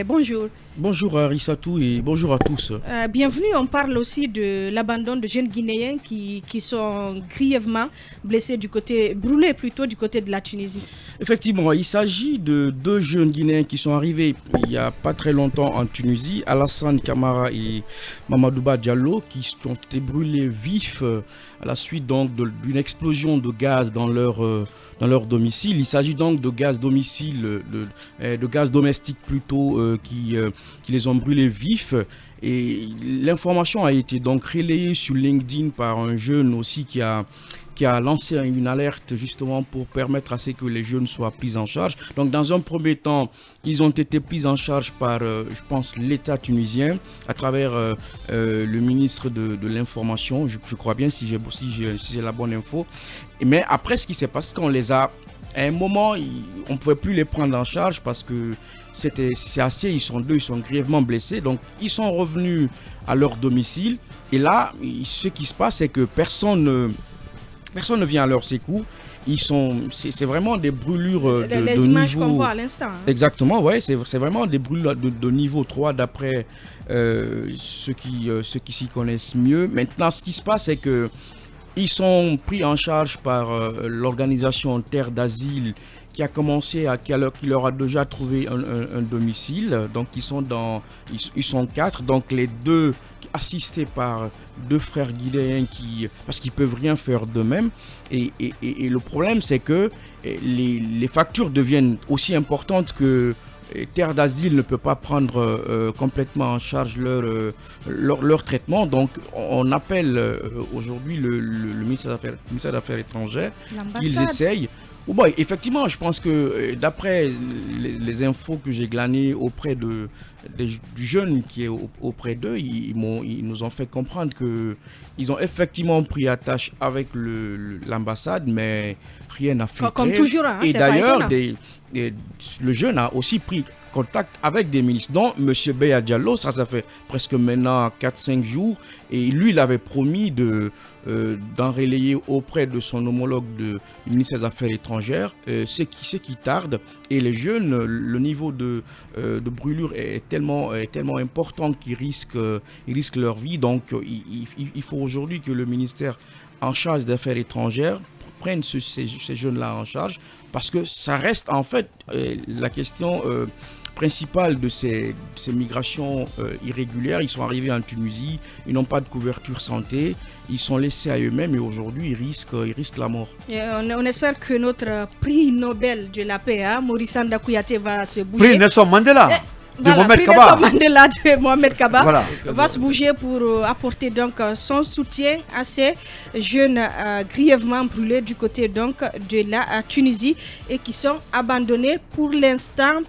Bonjour. Bonjour à Rissatou et bonjour à tous. Bienvenue, on parle aussi de l'abandon de jeunes Guinéens qui sont grièvement blessés brûlés plutôt du côté de la Tunisie. Effectivement, il s'agit de deux jeunes Guinéens qui sont arrivés il n'y a pas très longtemps en Tunisie, Alassane Camara et Mamadouba Diallo, qui ont été brûlés vifs à la suite donc d'une explosion de gaz dans leur domicile. Il s'agit donc de gaz de gaz domestique plutôt qui les ont brûlés vifs. Et l'information a été donc relayée sur LinkedIn par un jeune aussi qui a lancé une alerte justement pour permettre à ce que les jeunes soient pris en charge. Donc dans un premier temps, ils ont été pris en charge par, je pense, l'État tunisien à travers le ministre de l'information, je crois bien si j'ai la bonne info. Mais après, ce qui s'est passé, qu'on les a, à un moment, on ne pouvait plus les prendre en charge parce que c'est assez, ils sont grièvement blessés. Donc ils sont revenus à leur domicile. Et là, ce qui se passe, c'est que personne ne vient à leur secours. C'est vraiment des brûlures les de images niveau... qu'on voit à l'instant. Exactement, ouais, c'est vraiment des brûlures de niveau 3 d'après ceux qui s'y connaissent mieux. Maintenant, ce qui se passe, c'est que ils sont pris en charge par l'organisation Terre d'Asile qui leur a déjà trouvé un domicile. Donc ils sont 4, donc les deux assistés par deux frères guinéens parce qu'ils peuvent rien faire d'eux-mêmes. Et le problème, c'est que les factures deviennent aussi importantes que Terre d'Asile ne peut pas prendre complètement en charge leur traitement. Donc on appelle aujourd'hui le ministère d'Affaires étrangères qu'ils essayent. Bon, effectivement, je pense que d'après les infos que j'ai glanées auprès du jeune qui est auprès d'eux, ils nous ont fait comprendre qu'ils ont effectivement pris attache avec l'ambassade, mais rien n'a fait. Comme toujours, hein, et d'ailleurs, le jeune a aussi pris contact avec des ministres, dont M. Beya Diallo, ça fait presque maintenant 4-5 jours, et lui, il avait promis d'en relayer auprès de son homologue du ministère des Affaires étrangères, ce qui tarde. Et les jeunes, le niveau de brûlure est tellement important qu'ils risquent leur vie. Donc, il faut aujourd'hui que le ministère en charge des Affaires étrangères prenne ces jeunes-là en charge, parce que ça reste en fait la question principale de ces migrations irrégulières. Ils sont arrivés en Tunisie, ils n'ont pas de couverture santé, ils sont laissés à eux-mêmes et aujourd'hui ils risquent la mort. Et on espère que notre prix Nobel de la paix, Maurice Anda Kouyaté, va se bouger. Prix Nelson Mandela. De Mohamed Kaba voilà. Va se bouger pour apporter donc son soutien à ces jeunes grièvement brûlés du côté donc de la Tunisie et qui sont abandonnés pour l'instant.